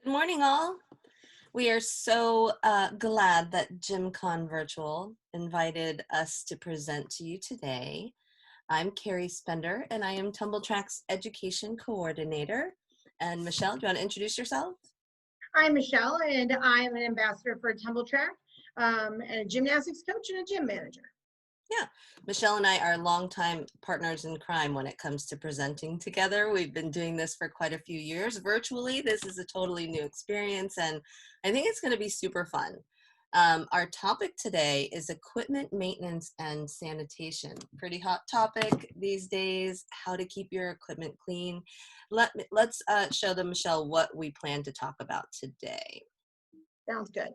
Good morning, all. We are so glad that GymCon Virtual invited us to present to you today. I'm Carrie Spender, and I am TumblTrak's Education Coordinator. And Michelle, do you want to introduce yourself? I'm Michelle, and I'm an ambassador for TumblTrak, and a gymnastics coach and a gym manager. Yeah, Michelle and I are longtime partners in crime when it comes to presenting together. We've been doing this for quite a few years virtually. This is a totally new experience, and I think it's going to be super fun. Our topic today is equipment maintenance and sanitation. Pretty hot topic these days, how to keep your equipment clean. Let's show them, Michelle, what we plan to talk about today. Sounds good.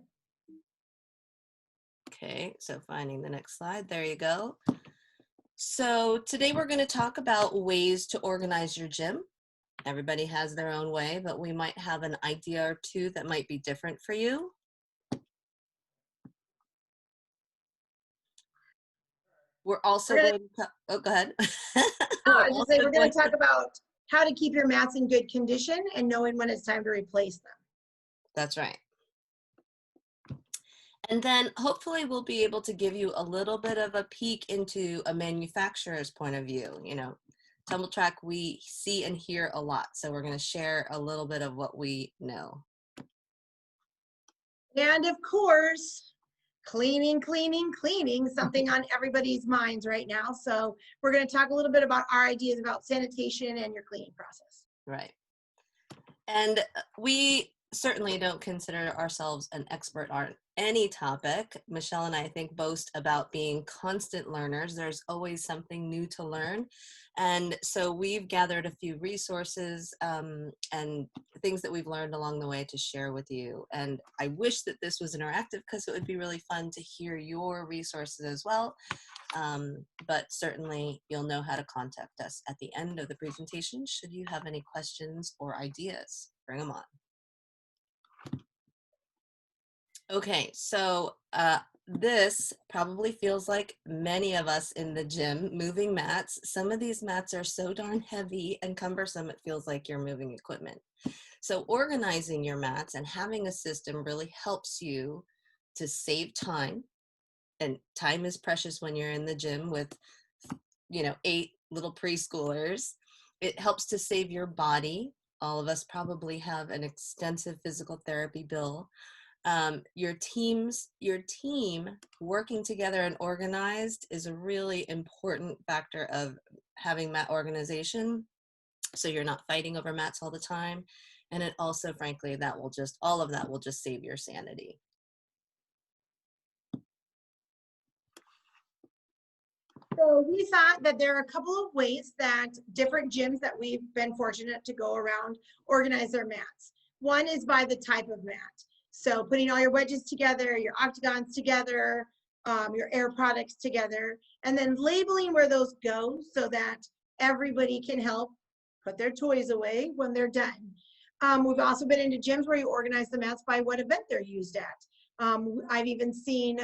Okay, so finding the next slide, there you go. So today we're going to talk about ways to organize your gym. Everybody has their own way, but we might have an idea or two that might be different for you. We're also going to, oh, go ahead. I was just saying, we're going to talk about how to keep your mats in good condition and knowing when it's time to replace them. That's right. And then hopefully we'll be able to give you a little bit of a peek into a manufacturer's point of view. You know, TumblTrak, we see and hear a lot. So we're going to share a little bit of what we know. And of course, cleaning, something on everybody's minds right now. So we're going to talk a little bit about our ideas about sanitation and your cleaning process. Right. And we certainly don't consider ourselves an expert on any topic. Michelle and I think boast about being constant learners. There's always something new to learn. And so we've gathered a few resources and things that we've learned along the way to share with you. And I wish that this was interactive because it would be really fun to hear your resources as well. But certainly you'll know how to contact us at the end of the presentation should you have any questions or ideas. Bring them on. Okay, so this probably feels like many of us in the gym moving mats. Some of these mats are so darn heavy and cumbersome, it feels like you're moving equipment. So organizing your mats and having a system really helps you to save time. And time is precious when you're in the gym with, 8 little preschoolers. It helps to save your body. All of us probably have an extensive physical therapy bill. Your team working together and organized is a really important factor of having mat organization. So you're not fighting over mats all the time. And it also, frankly, all of that will just save your sanity. So we thought that there are a couple of ways that different gyms that we've been fortunate to go around organize their mats. One is by the type of mat. So putting all your wedges together, your octagons together, your air products together, and then labeling where those go so that everybody can help put their toys away when they're done. We've also been into gyms where you organize the mats by what event they're used at. I've even seen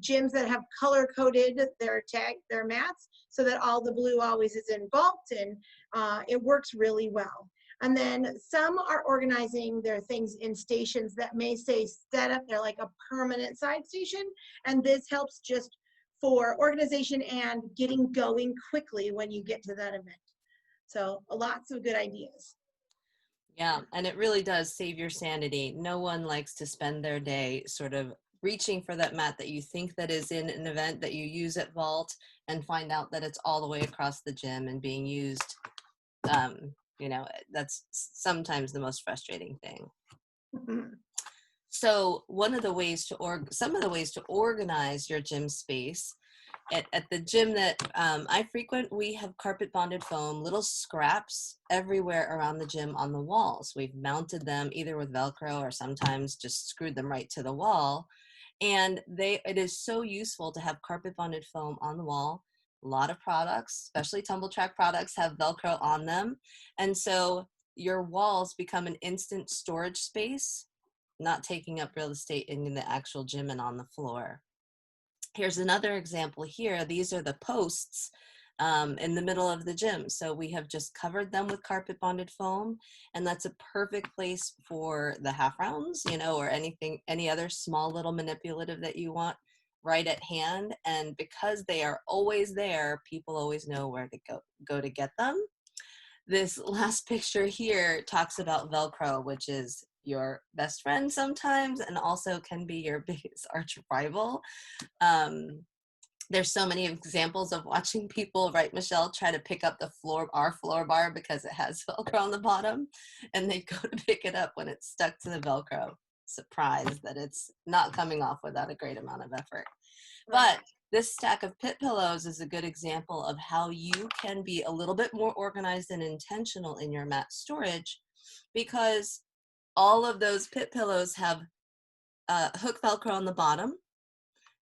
gyms that have color-coded their mats so that all the blue always is in vault, and it works really well. And then some are organizing their things in stations that may say set up. They're like a permanent side station, and this helps just for organization and getting going quickly when you get to that event. So lots of good ideas. Yeah, and it really does save your sanity. No one likes to spend their day sort of reaching for that mat that you think that is in an event that you use at Vault and find out that it's all the way across the gym and being used. That's sometimes the most frustrating thing. So some of the ways to organize your gym space at the gym that I frequent, we have carpet bonded foam, little scraps everywhere around the gym on the walls. We've mounted them either with Velcro or sometimes just screwed them right to the wall. And it is so useful to have carpet bonded foam on the wall. A lot of products, especially TumblTrak products, have Velcro on them. And so your walls become an instant storage space, not taking up real estate in the actual gym and on the floor. Here's another example here. These are the posts in the middle of the gym. So we have just covered them with carpet bonded foam, and that's a perfect place for the half rounds, you know, or anything, any other small little manipulative that you want right at hand. And because they are always there, people always know where to go to get them. This last picture here talks about Velcro, which is your best friend sometimes and also can be your biggest arch rival. Um, there's so many examples of watching people, right, Michelle, try to pick up our floor bar because it has Velcro on the bottom, and they go to pick it up when it's stuck to the Velcro, surprised that it's not coming off without a great amount of effort. But this stack of pit pillows is a good example of how you can be a little bit more organized and intentional in your mat storage, because all of those pit pillows have hook Velcro on the bottom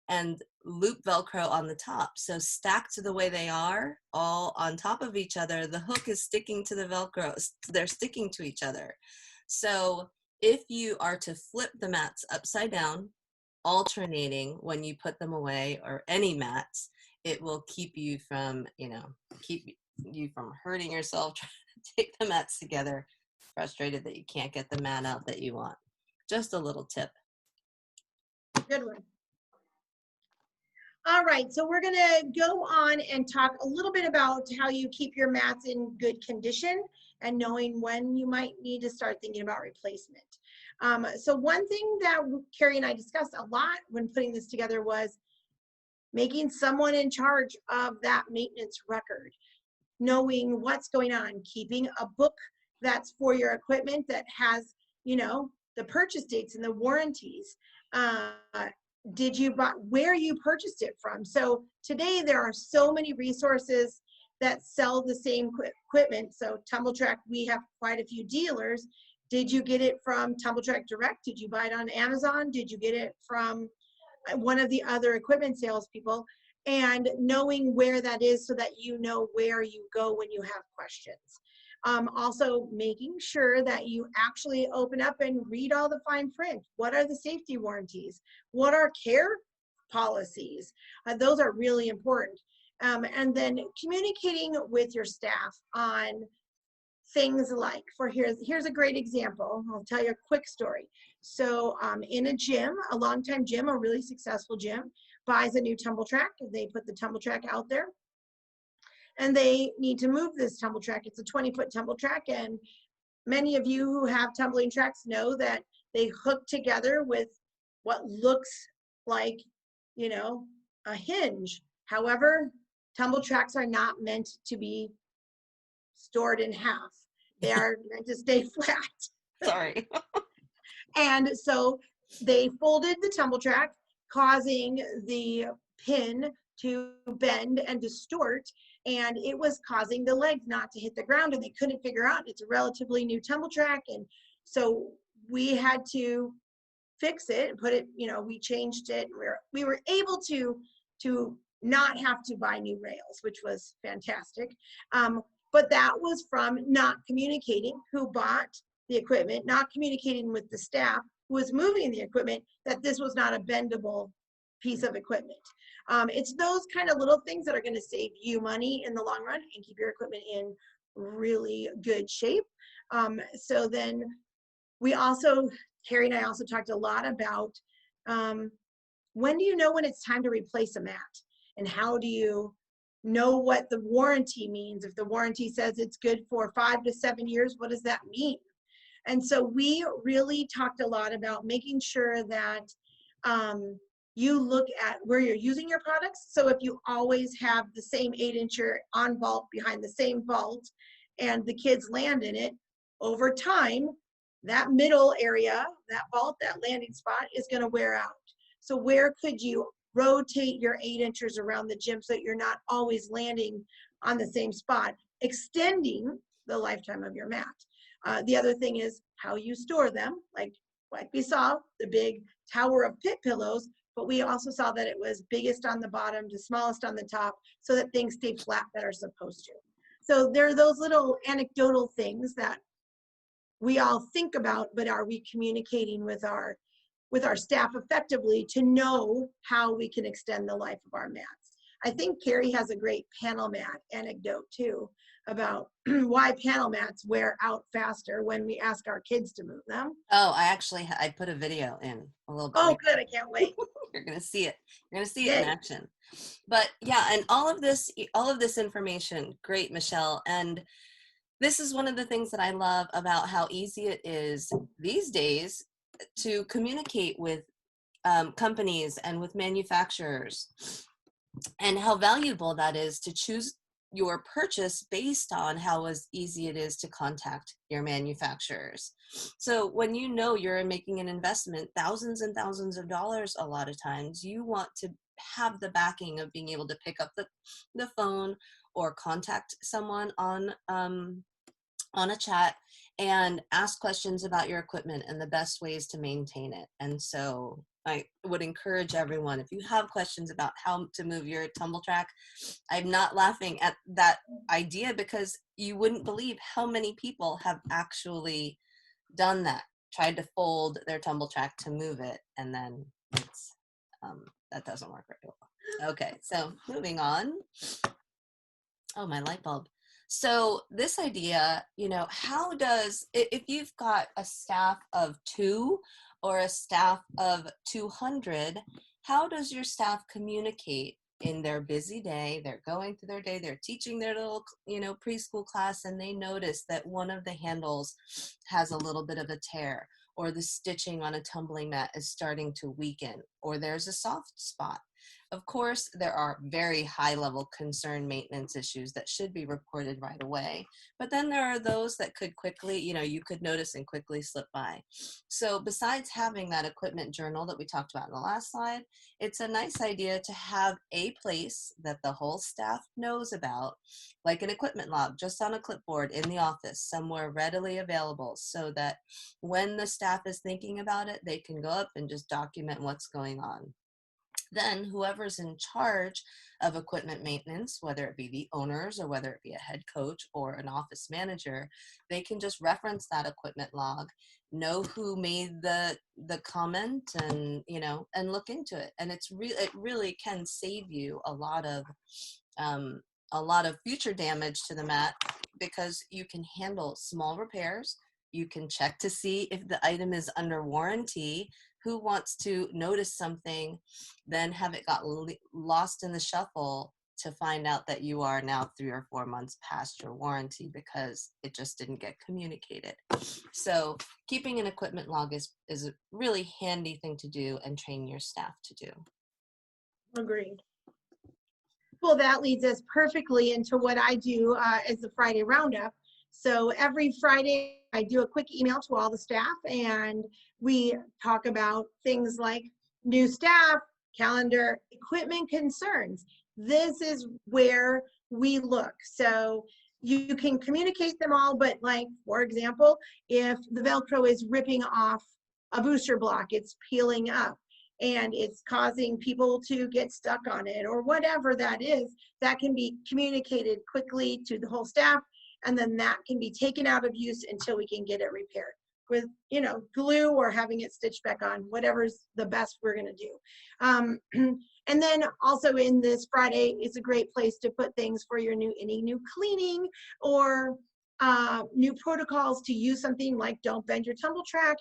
and loop Velcro on the top. So stacked the way they are, all on top of each other, the hook is sticking to the Velcro. They're sticking to each other. So if you are to flip the mats upside down, alternating when you put them away, or any mats, it will keep you from, keep you from hurting yourself trying to take the mats together, frustrated that you can't get the mat out that you want. Just a little tip. Good one. All right, so we're gonna go on and talk a little bit about how you keep your mats in good condition and knowing when you might need to start thinking about replacement. So one thing that Carrie and I discussed a lot when putting this together was making someone in charge of that maintenance record, knowing what's going on, keeping a book that's for your equipment that has, the purchase dates and the warranties. Did you buy, where you purchased it from? So today there are so many resources that sell the same equipment. So TumblTrak, we have quite a few dealers. Did you get it from TumblTrak Direct? Did you buy it on Amazon? Did you get it from one of the other equipment salespeople? And knowing where that is so that you know where you go when you have questions. Also making sure that you actually open up and read all the fine print. What are the safety warranties? What are care policies? Those are really important. And then communicating with your staff on things like, here's a great example. I'll tell you a quick story. So in a gym, a longtime gym, a really successful gym, buys a new TumblTrak. They put the TumblTrak out there, and they need to move this TumblTrak. It's a 20-foot TumblTrak, and many of you who have tumbling tracks know that they hook together with what looks like, a hinge. However, TumblTraks are not meant to be stored in half. They are meant to stay flat. Sorry. And so they folded the TumblTrak, causing the pin to bend and distort, and it was causing the legs not to hit the ground, and they couldn't figure out. It's a relatively new TumblTrak, and so we had to fix it and put it, we changed it. We were able to not have to buy new rails, which was fantastic. But that was from not communicating who bought the equipment, not communicating with the staff who was moving the equipment, that this was not a bendable piece of equipment. It's those kind of little things that are going to save you money in the long run and keep your equipment in really good shape. So then we also, Carrie and I also talked a lot about when do you know when it's time to replace a mat, and how do you know what the warranty means? If the warranty says it's good for 5 to 7 years, what does that mean? And so we really talked a lot about making sure that you look at where you're using your products. So if you always have the same 8-incher on vault behind the same vault and the kids land in it, over time, that middle area, that vault, that landing spot is going to wear out. So where could you rotate your 8-inchers around the gym so that you're not always landing on the same spot, extending the lifetime of your mat? The other thing is how you store them. Like we saw the big tower of pit pillows, but we also saw that it was biggest on the bottom to smallest on the top so that things stay flat that are supposed to. So there are those little anecdotal things that we all think about, but are we communicating with our staff effectively to know how we can extend the life of our mats? I think Carrie has a great panel mat anecdote too about why panel mats wear out faster when we ask our kids to move them. Oh, I put a video in a little bit Oh, later. good. I can't wait. You're gonna see it. You're gonna see it in Yay. action. But yeah, and all of this information, great, Michelle. And this is one of the things that I love about how easy it is these days to communicate with companies and with manufacturers, and how valuable that is to choose your purchase based on how as easy it is to contact your manufacturers. So when you know you're making an investment, thousands and thousands of dollars, a lot of times you want to have the backing of being able to pick up the phone or contact someone on a chat and ask questions about your equipment and the best ways to maintain it. And so I would encourage everyone, if you have questions about how to move your TumblTrak, I'm not laughing at that idea, because you wouldn't believe how many people have actually done that, tried to fold their TumblTrak to move it, and then it's that doesn't work very well. Okay, so moving on. Oh, my light bulb. So this idea, how does, if you've got a staff of 2 or a staff of 200, how does your staff communicate in their busy day? They're going through their day, they're teaching their little, preschool class, and they notice that one of the handles has a little bit of a tear, or the stitching on a tumbling mat is starting to weaken, or there's a soft spot. Of course, there are very high-level concern maintenance issues that should be reported right away, but then there are those that could quickly, you could notice and quickly slip by. So besides having that equipment journal that we talked about in the last slide, it's a nice idea to have a place that the whole staff knows about, like an equipment log just on a clipboard in the office, somewhere readily available, so that when the staff is thinking about it, they can go up and just document what's going on. Then whoever's in charge of equipment maintenance, whether it be the owners or whether it be a head coach or an office manager, they can just reference that equipment log, know who made the comment, and look into it. And it really can save you um, a lot of future damage to the mat, because you can handle small repairs. You can check to see if the item is under warranty. Who wants to notice something, then have it got lost in the shuffle to find out that you are now 3 or 4 months past your warranty because it just didn't get communicated. So keeping an equipment log is a really handy thing to do and train your staff to do. Agreed. Well, that leads us perfectly into what I do as the Friday roundup. So every Friday, I do a quick email to all the staff, and we talk about things like new staff, calendar, equipment concerns. This is where we look. So you can communicate them all, but like, for example, if the Velcro is ripping off a booster block, it's peeling up, and it's causing people to get stuck on it, or whatever that is, that can be communicated quickly to the whole staff, and then that can be taken out of use until we can get it repaired with glue, or having it stitched back on, whatever's the best we're going to do. And then also in this Friday is a great place to put things for your any new cleaning, or new protocols to use something like don't bend your TumblTrak,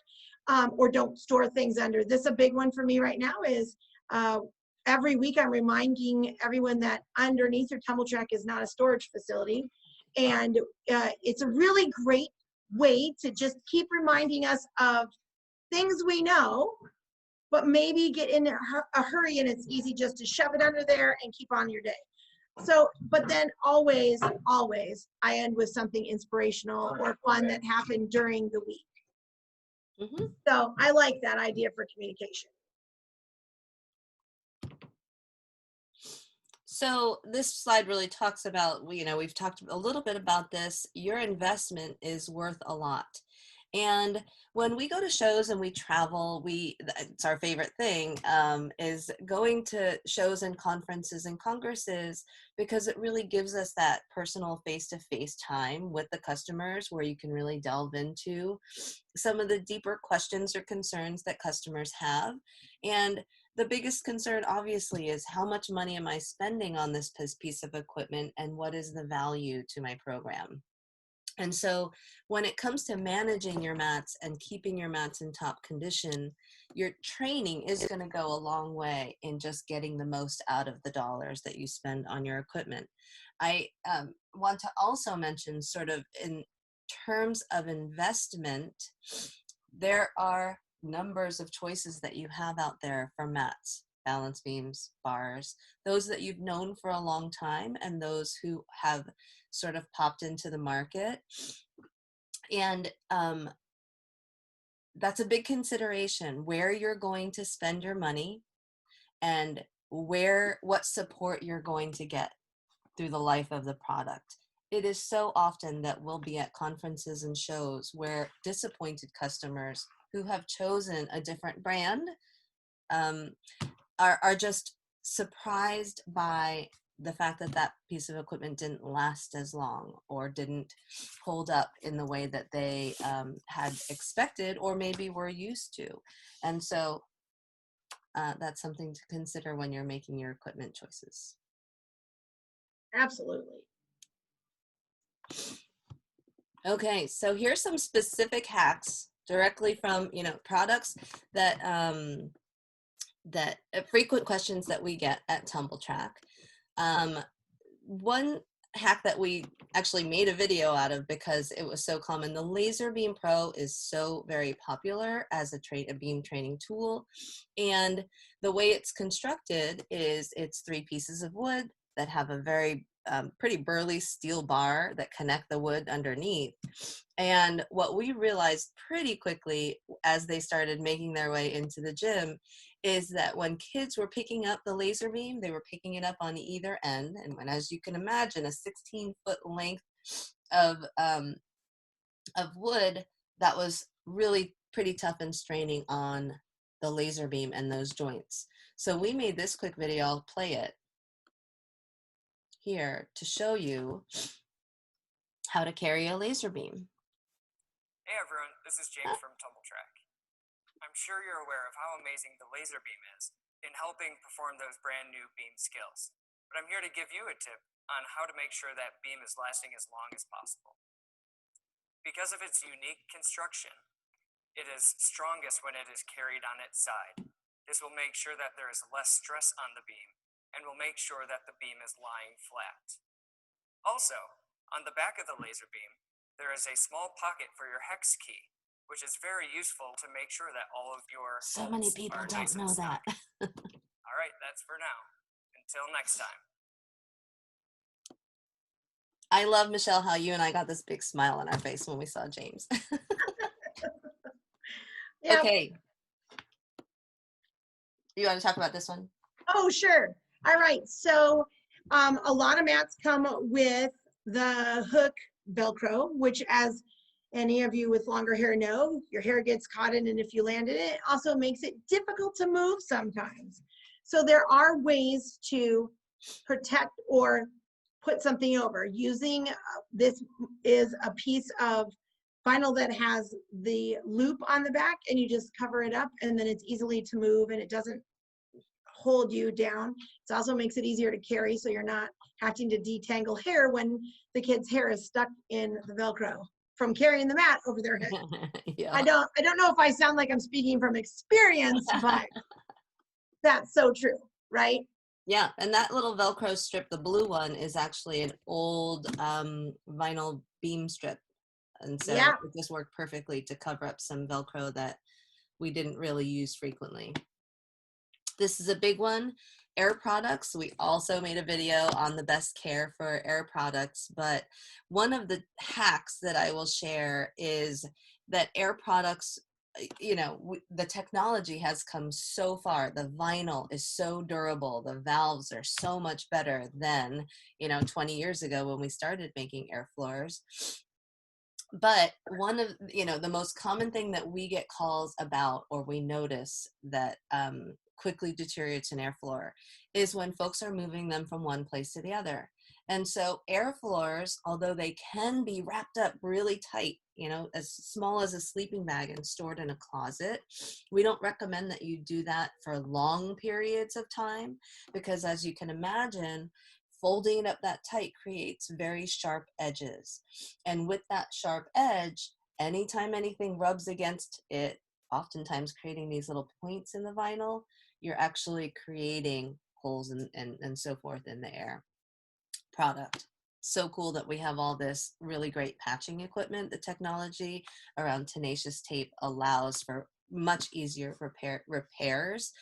or don't store things under. This a big one for me right now is every week I'm reminding everyone that underneath your TumblTrak is not a storage facility. And it's a really great way to just keep reminding us of things we know, but maybe get in a hurry and it's easy just to shove it under there and keep on your day. So, but then always, I end with something inspirational or fun that happened during the week. Mm-hmm. So I like that idea for communication. So this slide really talks about, we've talked a little bit about this. Your investment is worth a lot. And when we go to shows and we travel, it's our favorite thing, is going to shows and conferences and congresses, because it really gives us that personal face-to-face time with the customers, where you can really delve into some of the deeper questions or concerns that customers have. And the biggest concern obviously is how much money am I spending on this piece of equipment and what is the value to my program? And so when it comes to managing your mats and keeping your mats in top condition, your training is going to go a long way in just getting the most out of the dollars that you spend on your equipment. I want to also mention, sort of in terms of investment, there are numbers of choices that you have out there for mats, balance beams, bars, those that you've known for a long time and those who have sort of popped into the market. And that's a big consideration, where you're going to spend your money and what support you're going to get through the life of the product. It is so often that we'll be at conferences and shows where disappointed customers who have chosen a different brand are just surprised by the fact that that piece of equipment didn't last as long or didn't hold up in the way that they had expected or maybe were used to. And so that's something to consider when you're making your equipment choices. Absolutely. Okay, so here's some specific hacks directly from, products that frequent questions that we get at TumblTrak. One hack that we actually made a video out of because it was so common. The Laser Beam Pro is so very popular as a beam training tool. And the way it's constructed is it's 3 pieces of wood that have a very pretty burly steel bar that connect the wood underneath. And what we realized pretty quickly as they started making their way into the gym is that when kids were picking up the laser beam, they were picking it up on either end. And as you can imagine, a 16-foot length of wood, that was really pretty tough and straining on the laser beam and those joints. So we made this quick video. I'll play it here to show you how to carry a laser beam. Hey everyone, this is Jake from TumblTrak. I'm sure you're aware of how amazing the laser beam is in helping perform those brand new beam skills. But I'm here to give you a tip on how to make sure that beam is lasting as long as possible. Because of its unique construction, it is strongest when it is carried on its side. This will make sure that there is less stress on the beam and will make sure that the beam is lying flat. Also, on the back of the laser beam, there is a small pocket for your hex key, which is very useful to make sure that all of your So many people don't know that. All right, that's for now. Until next time. I love, Michelle, how you and I got this big smile on our face when we saw James. Yep. Okay. You want to talk about this one? Oh, sure. All right. So a lot of mats come with the hook Velcro, which, as any of you with longer hair know, your hair gets caught in, and if you land in it, it also makes it difficult to move sometimes. So there are ways to protect or put something over. Using this is a piece of vinyl that has the loop on the back, and you just cover it up, and then it's easily to move, and it doesn't hold you down. It also makes it easier to carry, so you're not having to detangle hair when the kid's hair is stuck in the Velcro from carrying the mat over their head. Yeah. I don't know if I sound like I'm speaking from experience, but that's so true, right? Yeah, and that little Velcro strip, the blue one, is actually an old vinyl beam strip. And so Yeah. it just worked perfectly to cover up some Velcro that we didn't really use frequently. This is a big one, air products. We also made a video on the best care for air products, but one of the hacks that I will share is that air products, the technology has come so far. The vinyl is so durable. The valves are so much better than, 20 years ago when we started making air floors. But one of, the most common thing that we get calls about, or we notice that quickly deteriorates an air floor, is when folks are moving them from one place to the other. And so air floors, although they can be wrapped up really tight, as small as a sleeping bag and stored in a closet, we don't recommend that you do that for long periods of time, because as you can imagine, folding it up that tight creates very sharp edges. And with that sharp edge, anytime anything rubs against it, oftentimes creating these little points in the vinyl, you're actually creating holes and so forth in the air product. So cool that we have all this really great patching equipment. The technology around tenacious tape allows for much easier repairs,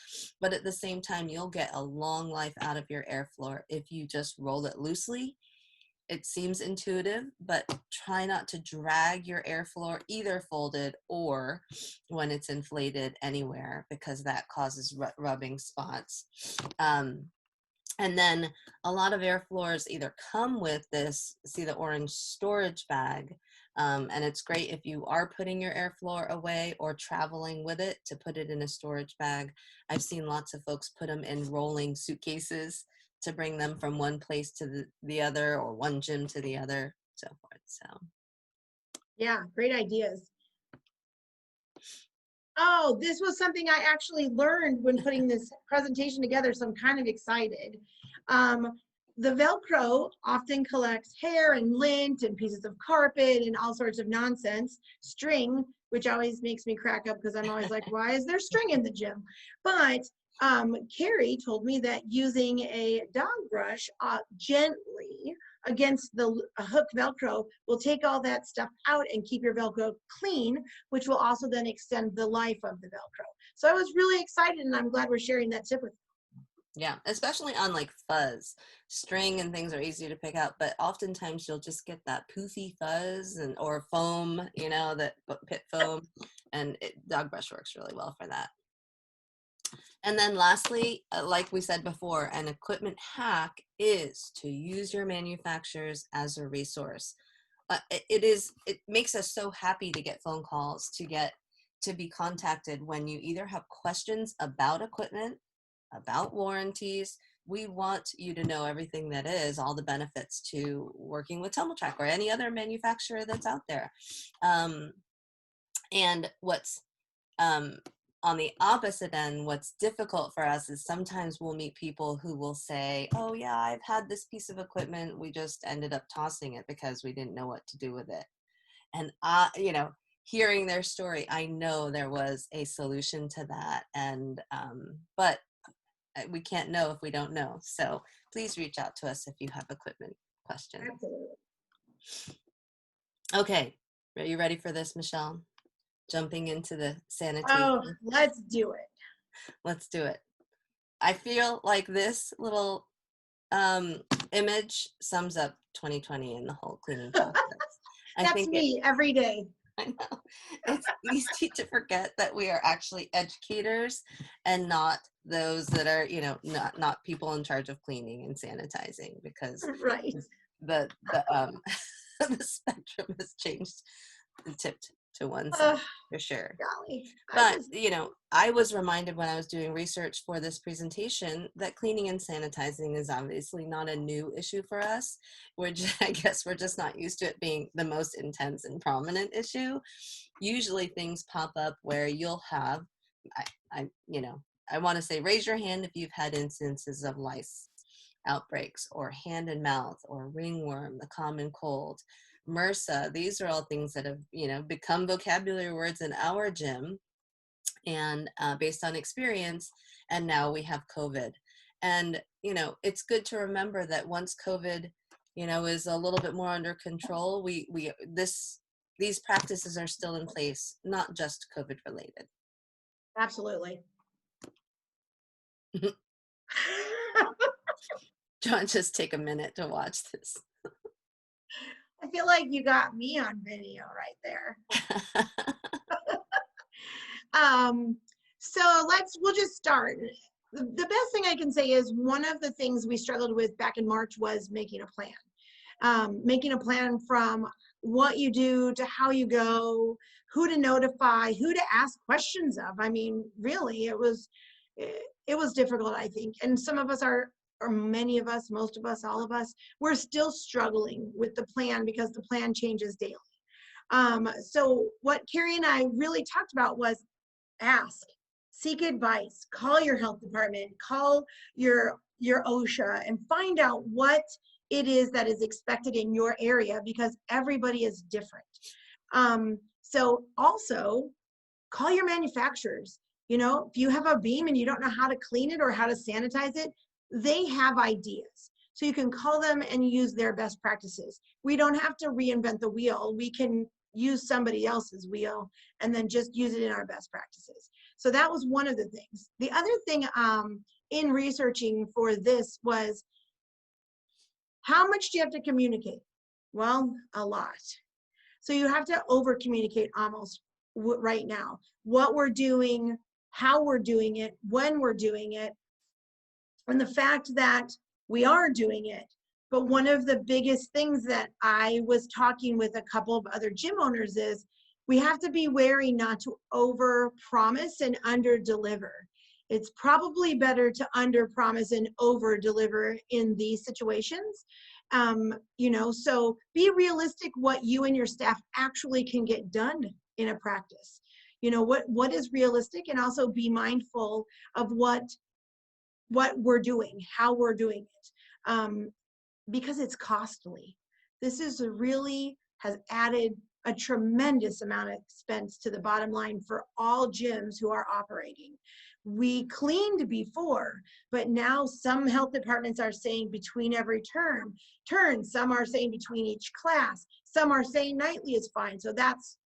but at the same time, you'll get a long life out of your air floor if you just roll it loosely. It seems intuitive, but try not to drag your air floor either folded or when it's inflated anywhere, because that causes rubbing spots. And then a lot of air floors either come with this, see the orange storage bag, and it's great if you are putting your air floor away or traveling with it to put it in a storage bag. I've seen lots of folks put them in rolling suitcases to bring them from one place to the other, or one gym to the other, so forth. So Yeah, great ideas. Oh, this was something I actually learned when putting this presentation together, so I'm kind of excited. The Velcro often collects hair and lint and pieces of carpet and all sorts of nonsense. String, which always makes me crack up because I'm always like, why is there string in the gym? But Carrie told me that using a dog brush gently against the hook Velcro will take all that stuff out and keep your Velcro clean, which will also then extend the life of the Velcro. So I was really excited, and I'm glad we're sharing that tip with you. yeah, especially on like fuzz. String and things are easy to pick out, but oftentimes you'll just get that poofy fuzz or foam, that pit foam, and dog brush works really well for that. And then lastly, like we said before, an equipment hack is to use your manufacturers as a resource. It makes us so happy to get phone calls, to be contacted when you either have questions about equipment, about warranties. We want you to know everything that is, all the benefits to working with TumblTrak or any other manufacturer that's out there. And what's on the opposite end, what's difficult for us is sometimes we'll meet people who will say, oh yeah, I've had this piece of equipment, we just ended up tossing it because we didn't know what to do with it. And hearing their story, I know there was a solution to that. And but we can't know if we don't know. So please reach out to us if you have equipment questions. Absolutely. Okay, are you ready for this, Michelle? Jumping into the sanitation. Oh, let's do it. Let's do it. I feel like this little image sums up 2020 and the whole cleaning process. That's me every day. I know. It's easy to forget that we are actually educators and not those that are, not people in charge of cleaning and sanitizing, because right. the the spectrum has changed and tipped to one side for sure. Golly. But I was reminded when I was doing research for this presentation that cleaning and sanitizing is obviously not a new issue for us. I guess we're just not used to it being the most intense and prominent issue. Usually things pop up where you'll have, I want to say, raise your hand if you've had instances of lice outbreaks, or hand and mouth, or ringworm, the common cold, MRSA. These are all things that have, become vocabulary words in our gym, and based on experience. And now we have COVID. And, it's good to remember that once COVID, is a little bit more under control, these practices are still in place, not just COVID related. Absolutely. John, just take a minute to watch this. I feel like you got me on video right there. So we'll just start. The best thing I can say is one of the things we struggled with back in March was making a plan. Making a plan from what you do to how you go, who to notify, who to ask questions of. I mean, really, it was difficult, I think. And some of us are or many of us, most of us, all of us, we're still struggling with the plan because the plan changes daily. So what Carrie and I really talked about was ask, seek advice, call your health department, call your OSHA, and find out what it is that is expected in your area, because everybody is different. So also call your manufacturers. You know, if you have a beam and you don't know how to clean it or how to sanitize it, they have ideas. So you can call them and use their best practices. We don't have to reinvent the wheel. We can use somebody else's wheel and then just use it in our best practices. So that was one of the things. The other thing in researching for this was, how much do you have to communicate? Well, a lot. So you have to over communicate almost right now. What we're doing, how we're doing it, when we're doing it, and the fact that we are doing it. But one of the biggest things that I was talking with a couple of other gym owners is, we have to be wary not to over promise and under deliver. It's probably better to under promise and over deliver in these situations. You know, so be realistic what you and your staff actually can get done in a practice. You know, what is realistic, and also be mindful of what we're doing, how we're doing it, because it's costly. This is really has added a tremendous amount of expense to the bottom line for all gyms who are operating. We cleaned before, but now some health departments are saying between every turn, some are saying between each class, some are saying nightly is fine. So that's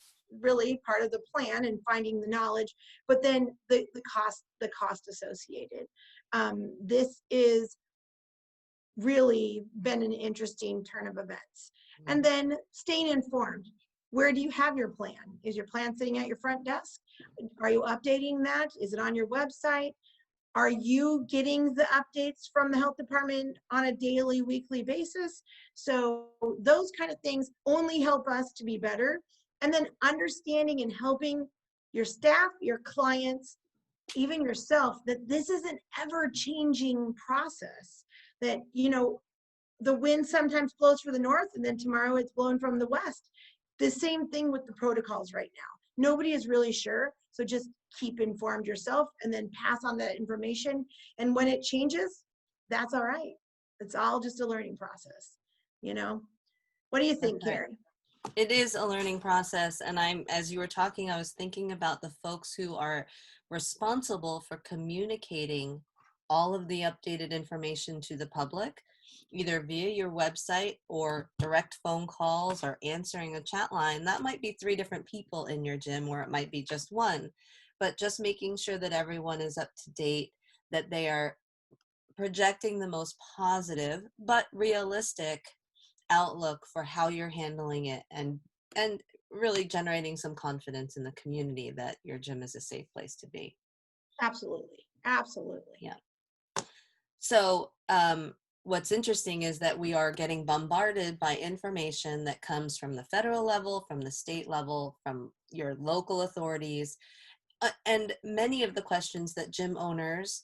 really part of the plan and finding the knowledge, but then the cost associated. This is really been an interesting turn of events. And then staying informed. Where do you have your plan? Is your plan sitting at your front desk? Are you updating that? Is it on your website? Are you getting the updates from the health department on a daily, weekly basis? So those kind of things only help us to be better. And then understanding and helping your staff, your clients, even yourself, that this is an ever-changing process. That, you know, the wind sometimes blows from the north and then tomorrow it's blowing from the west. The same thing with the protocols right now. Nobody is really sure. So just keep informed yourself and then pass on that information. And when it changes, that's all right. It's all just a learning process, you know? What do you think, That's right. Carrie? It is a learning process. And as you were talking, I was thinking about the folks who are responsible for communicating all of the updated information to the public, either via your website or direct phone calls or answering a chat line. That might be 3 different people in your gym, or it might be just one, but just making sure that everyone is up to date, that they are projecting the most positive but realistic outlook for how you're handling it, and really generating some confidence in the community that your gym is a safe place to be. Absolutely. Absolutely. Yeah. So what's interesting is that we are getting bombarded by information that comes from the federal level, from the state level, from your local authorities, and many of the questions that gym owners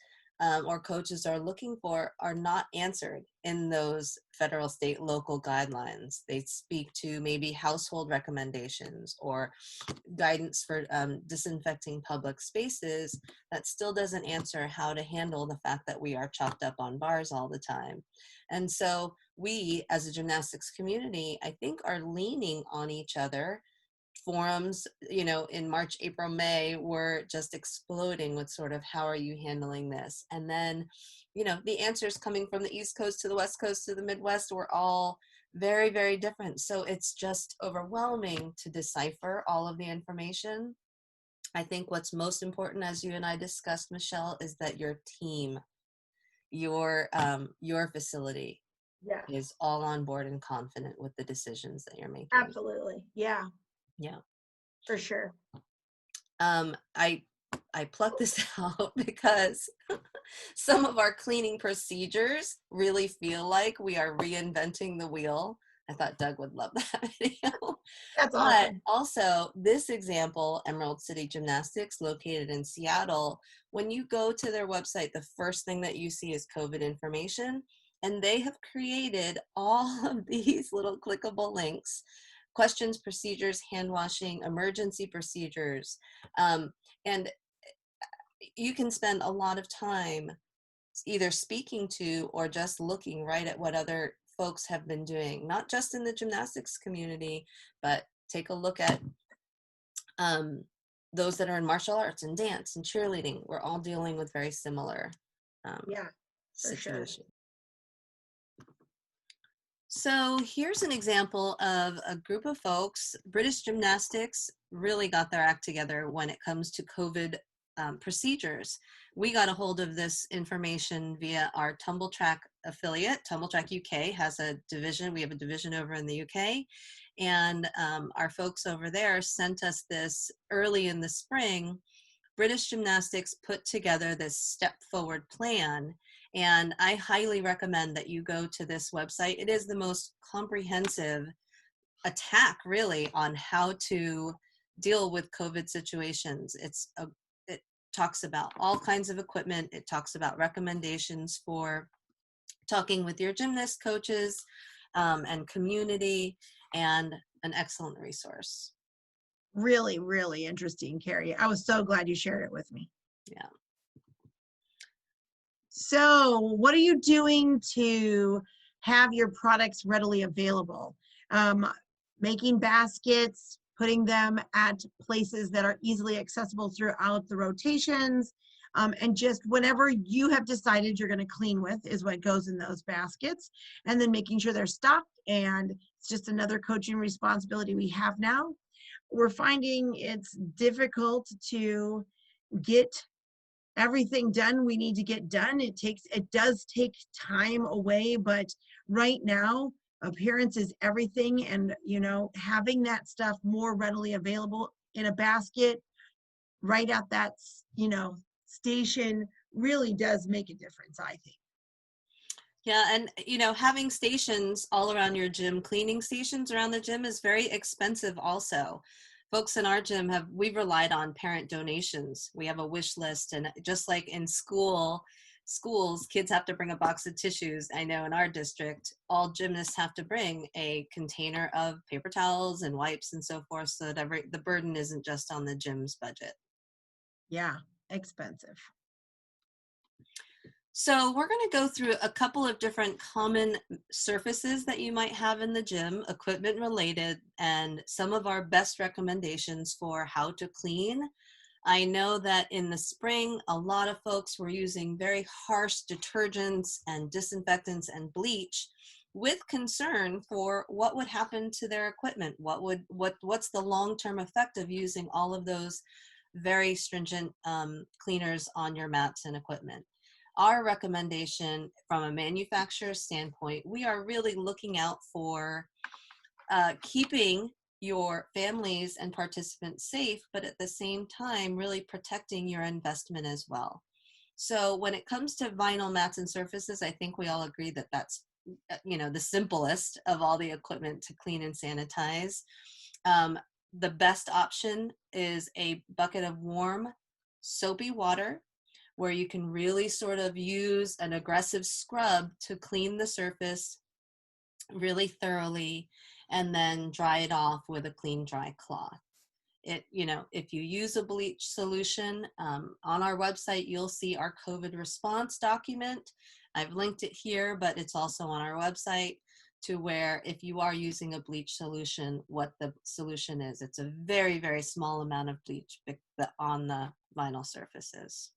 or coaches are looking for are not answered in those federal, state, local guidelines. They speak to maybe household recommendations or guidance for disinfecting public spaces. That still doesn't answer how to handle the fact that we are chopped up on bars all the time. And so we, as a gymnastics community, I think are leaning on each other. Forums, you know, in March, April, May were just exploding with sort of, how are you handling this? And then, you know, the answers coming from the East Coast to the West Coast to the Midwest were all very, very different. So it's just overwhelming to decipher all of the information. I think what's most important, as you and I discussed, Michelle, is that your team, your facility Yeah, is all on board and confident with the decisions that you're making. absolutely. Yeah, Yeah. for sure. I plucked this out because some of our cleaning procedures really feel like we are reinventing the wheel. I thought Doug would love that video. That's But awesome. also, this example, Emerald City Gymnastics, located in Seattle, when you go to their website, the first thing that you see is COVID information. And they have created all of these little clickable links: questions, procedures, hand washing, emergency procedures. And you can spend a lot of time either speaking to or just looking right at what other folks have been doing, not just in the gymnastics community, but take a look at um, those that are in martial arts and dance and cheerleading. We're all dealing with very similar Yeah, for sure. situations. So here's an example of a group of folks. British Gymnastics really got their act together when it comes to COVID procedures. We got a hold of this information via our TumblTrak affiliate. TumblTrak UK has a division. We have a division over in the UK. And our folks over there sent us this early in the spring. British Gymnastics put together this step forward plan, and I highly recommend that you go to this website. It is the most comprehensive attack really on how to deal with COVID situations. It talks about all kinds of equipment. It talks about recommendations for talking with your gymnast coaches and community, and an excellent resource. Really, really interesting, Carrie. I was so glad you shared it with me. Yeah. So what are you doing to have your products readily available? Making baskets, putting them at places that are easily accessible throughout the rotations, and just whenever you have decided you're going to clean with is what goes in those baskets, and then making sure they're stocked. And it's just another coaching responsibility we have now. We're finding it's difficult to get everything done we need to get done. It does take time away, but right now appearance is everything. And having that stuff more readily available in a basket right at that station really does make a difference, I think. Yeah, and having stations all around your gym, cleaning stations around the gym, is very expensive also. Folks in our gym we've relied on parent donations. We have a wish list, and just like in schools, kids have to bring a box of tissues. I know in our district, all gymnasts have to bring a container of paper towels and wipes and so forth, so that the burden isn't just on the gym's budget. Yeah, expensive. So we're going to go through a couple of different common surfaces that you might have in the gym, equipment related, and some of our best recommendations for how to clean. I know that in the spring, a lot of folks were using very harsh detergents and disinfectants and bleach with concern for what would happen to their equipment. What's the long-term effect of using all of those very stringent cleaners on your mats and equipment? Our recommendation from a manufacturer standpoint, we are really looking out for keeping your families and participants safe, but at the same time, really protecting your investment as well. So when it comes to vinyl mats and surfaces, I think we all agree that that's the simplest of all the equipment to clean and sanitize. The best option is a bucket of warm, soapy water, where you can really sort of use an aggressive scrub to clean the surface really thoroughly, and then dry it off with a clean, dry cloth. If you use a bleach solution, on our website, you'll see our COVID response document. I've linked it here, but it's also on our website, to where if you are using a bleach solution, what the solution is. It's a very, very small amount of bleach on the vinyl surfaces.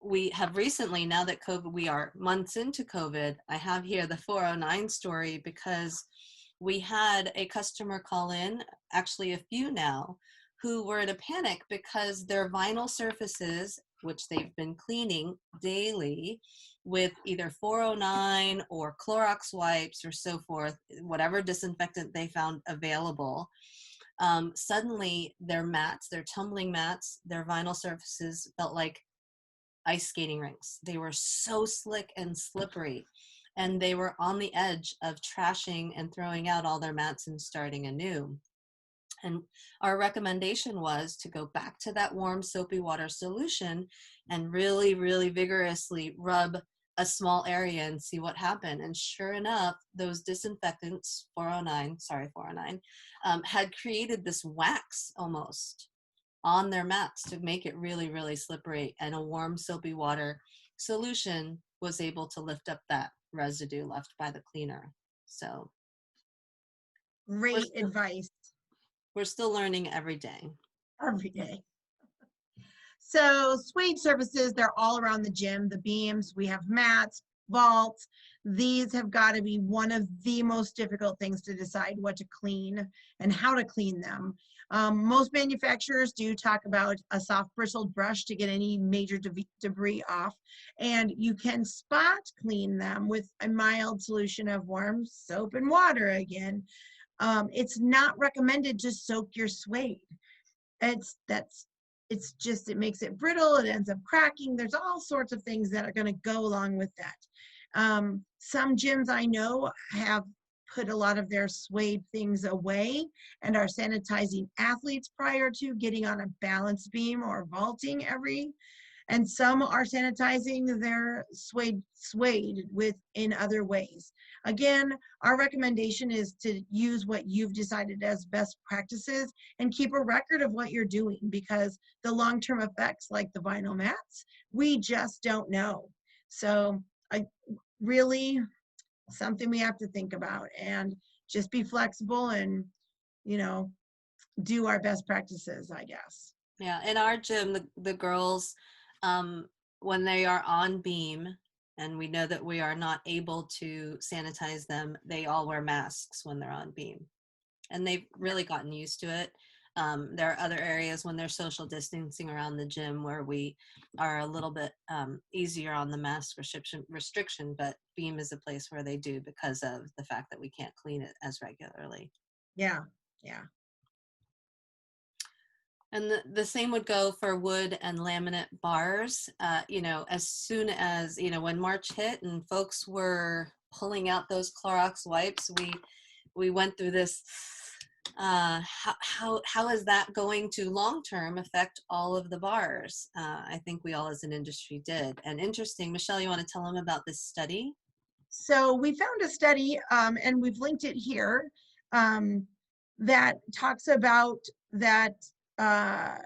We have recently, now that we are months into COVID, I have here the 409 story, because we had a customer call in, actually a few now, who were in a panic because their vinyl surfaces, which they've been cleaning daily with either 409 or Clorox wipes or so forth, whatever disinfectant they found available, suddenly their mats, their tumbling mats, their vinyl surfaces felt like ice skating rinks. They were so slick and slippery. and they were on the edge of trashing and throwing out all their mats and starting anew. And our recommendation was to go back to that warm soapy water solution and really, really vigorously rub a small area and see what happened. And sure enough, those disinfectants, 409, had created this wax almost on their mats to make it really, really slippery. And a warm soapy water solution was able to lift up that residue left by the cleaner. So Great advice we're still learning every day. every day. So suede surfaces, they're all around the gym, the beams, we have mats, vaults. These have got to be one of the most difficult things to decide what to clean and how to clean them. Most manufacturers do talk about a soft bristled brush to get any major debris off. And you can spot clean them with a mild solution of warm soap and water again. It's not recommended to soak your suede. It makes it brittle, it ends up cracking. There's all sorts of things that are going to go along with that. Some gyms I know have put a lot of their suede things away and are sanitizing athletes prior to getting on a balance beam or vaulting and some are sanitizing their suede in other ways. Again, our recommendation is to use what you've decided as best practices and keep a record of what you're doing, because the long-term effects like the vinyl mats, we just don't know. So really something we have to think about and just be flexible and, do our best practices, I guess. Yeah, in our gym, the girls, when they are on beam, and we know that we are not able to sanitize them, they all wear masks when they're on beam. And they've really gotten used to it. There are other areas when they're social distancing around the gym where we are a little bit easier on the mask restriction, but beam is a place where they do because of the fact that we can't clean it as regularly. Yeah. And the same would go for wood and laminate bars. As soon as, when March hit and folks were pulling out those Clorox wipes, we went through this, how is that going to long-term affect all of the bars? I think we all as an industry did. And interesting, Michelle, you want to tell them about this study? So we found a study, and we've linked it here, that talks about that that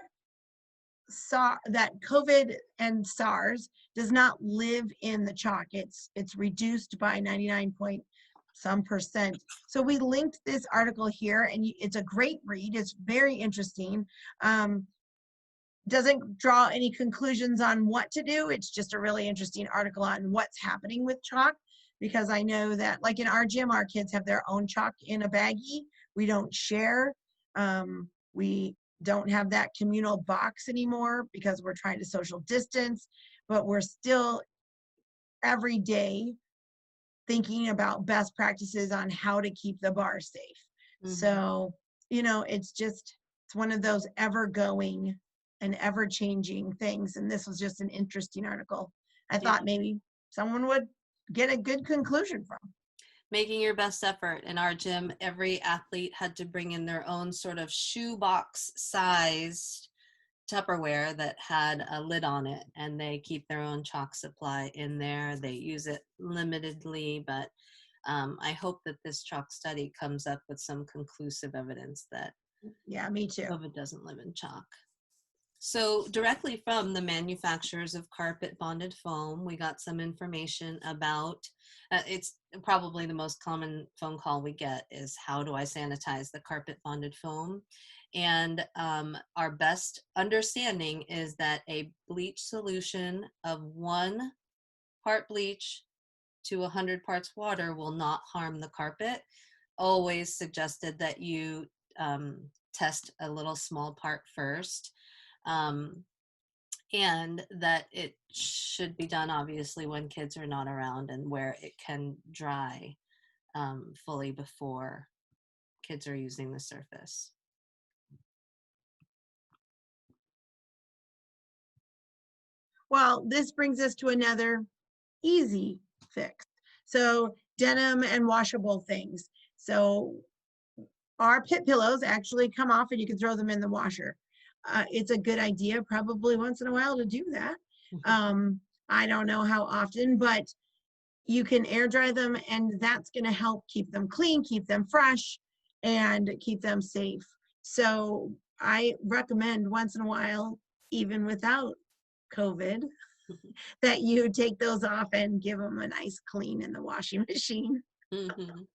COVID and SARS does not live in the chalk. It's reduced by 99% So we linked this article here, and it's a great read. It's very interesting. Doesn't draw any conclusions on what to do. It's just a really interesting article on what's happening with chalk, because I know that, like in our gym, our kids have their own chalk in a baggie. We don't share. We don't have that communal box anymore because we're trying to social distance, but we're still every day thinking about best practices on how to keep the bar safe. Mm-hmm. So, it's one of those ever-going and ever-changing things. And this was just an interesting article. I thought maybe someone would get a good conclusion from. Making your best effort. In our gym, every athlete had to bring in their own sort of shoebox sized Tupperware that had a lid on it, and they keep their own chalk supply in there. They use it limitedly, but I hope that this chalk study comes up with some conclusive evidence that me too. COVID doesn't live in chalk. So directly from the manufacturers of carpet bonded foam, we got some information about, it's probably the most common phone call we get is, how do I sanitize the carpet bonded foam? And our best understanding is that a bleach solution of 1 part bleach to 100 parts water will not harm the carpet. Always suggested that you test a little small part first. And that it should be done obviously when kids are not around and where it can dry fully before kids are using the surface. Well, this brings us to another easy fix. So denim and washable things. So our pit pillows actually come off and you can throw them in the washer. It's a good idea probably once in a while to do that. I don't know how often, but you can air dry them and that's going to help keep them clean, keep them fresh, and keep them safe. So I recommend once in a while, even without COVID, that you take those off and give them a nice clean in the washing machine. Mhm.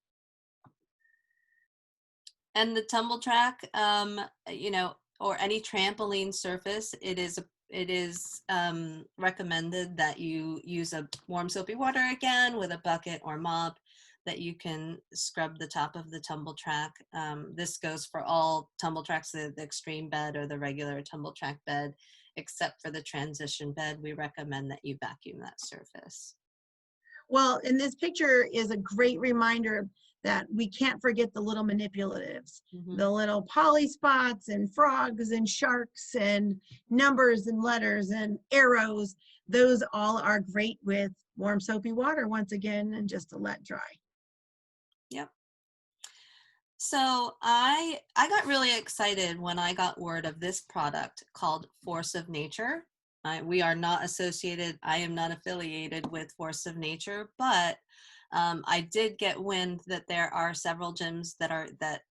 And the TumblTrak, you know, or any trampoline surface, it is recommended that you use a warm soapy water again with a bucket or mop, that you can scrub the top of the TumblTrak. This goes for all TumblTraks, the extreme bed or the regular TumblTrak bed, except for the transition bed. We recommend that you vacuum that surface. Well, and this picture is a great reminder that we can't forget the little manipulatives, the little poly spots and frogs and sharks and numbers and letters and arrows. Those all are great with warm soapy water once again and just to let dry. Yep. So I got really excited when I got word of this product called Force of Nature. We are not associated, I am not affiliated with Force of Nature, but I did get wind that there are several gyms that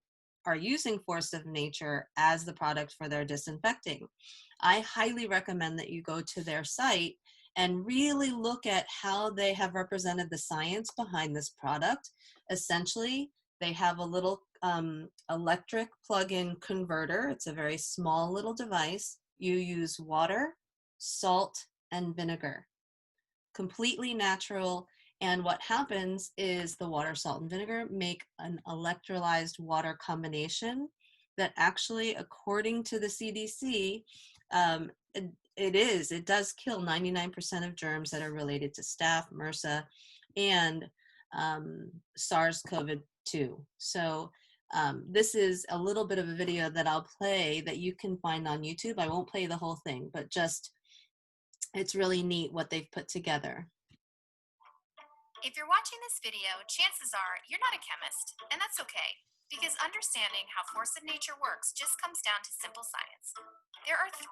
are using Force of Nature as the product for their disinfecting. I highly recommend that you go to their site and really look at how they have represented the science behind this product. Essentially, they have a little electric plug-in converter. It's a very small little device. You use water, salt, and vinegar. Completely natural. And what happens is the water, salt, and vinegar make an electrolyzed water combination that actually, according to the CDC, it does kill 99% of germs that are related to staph, MRSA, and SARS-CoV-2. So this is a little bit of a video that I'll play that you can find on YouTube. I won't play the whole thing, but just, it's really neat what they've put together. If you're watching this video, chances are you're not a chemist, and that's okay, because understanding how Force of Nature works just comes down to simple science. There are 3,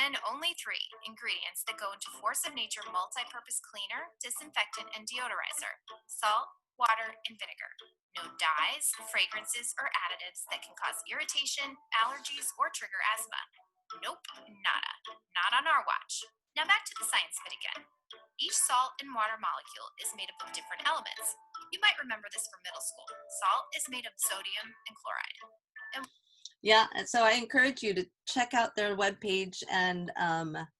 and only 3, ingredients that go into Force of Nature multi-purpose cleaner, disinfectant, and deodorizer: salt, water, and vinegar. No dyes, fragrances, or additives that can cause irritation, allergies, or trigger asthma. Nope, nada. Not on our watch. Now back to the science bit again. Each salt and water molecule is made up of different elements. You might remember this from middle school. Salt is made of sodium and chloride. Yeah, and so I encourage you to check out their webpage and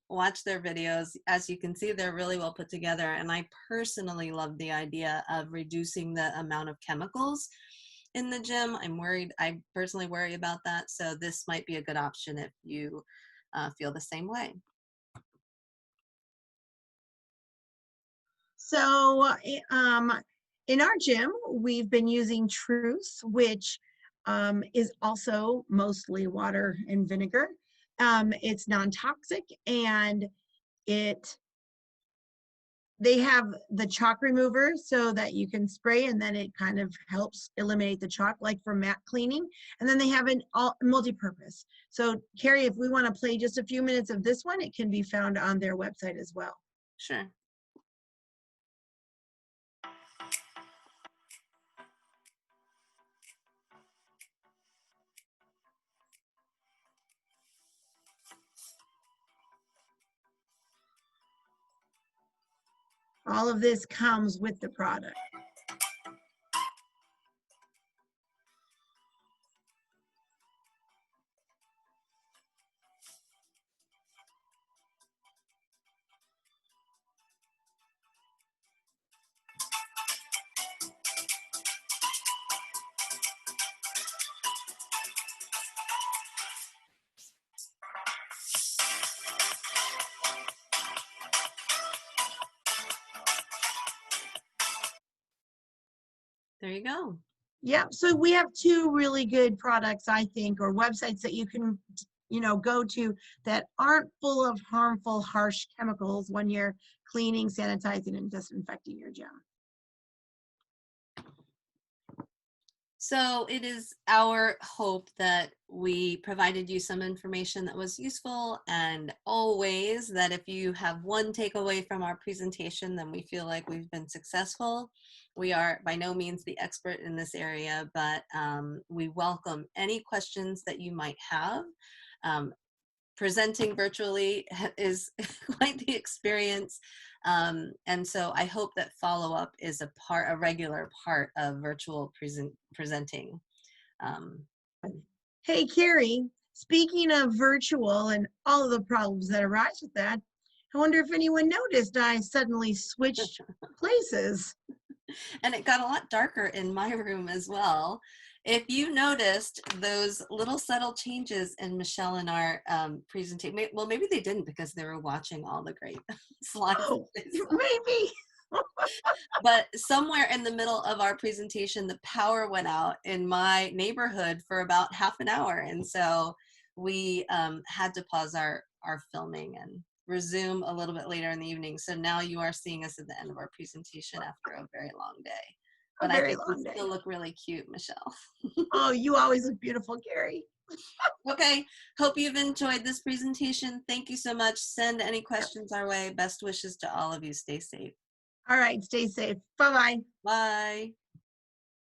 watch their videos. As you can see, they're really well put together, and I personally love the idea of reducing the amount of chemicals in the gym. I personally worry about that, so this might be a good option if you feel the same way. So in our gym, we've been using Truce, which is also mostly water and vinegar. It's non-toxic, and they have the chalk remover so that you can spray and then it kind of helps eliminate the chalk, like for mat cleaning. And then they have an multi-purpose. So Carrie, if we want to play just a few minutes of this one, it can be found on their website as well. Sure. All of this comes with the product. There you go. Yeah, so we have 2 really good products, I think, or websites that you can, go to that aren't full of harmful, harsh chemicals when you're cleaning, sanitizing, and disinfecting your gym. So it is our hope that we provided you some information that was useful, and always that if you have one takeaway from our presentation, then we feel like we've been successful. We are by no means the expert in this area, but we welcome any questions that you might have. Presenting virtually is quite the experience. And so I hope that follow-up is a regular part of virtual presenting. Hey, Carrie, speaking of virtual and all of the problems that arise with that, I wonder if anyone noticed I suddenly switched places. And it got a lot darker in my room as well. If you noticed those little subtle changes in Michelle and our presentation, well, maybe they didn't because they were watching all the great slides. Oh, maybe. But somewhere in the middle of our presentation, the power went out in my neighborhood for about half an hour. And so we had to pause our filming and resume a little bit later in the evening. So now you are seeing us at the end of our presentation after a very long day. A But I very think we long day. still look really cute, Michelle. Oh, you always look beautiful, Carrie. Okay, hope you've enjoyed this presentation. Thank you so much. Send any questions our way. Best wishes to all of you. Stay safe. All right, stay safe. Bye-bye. Bye.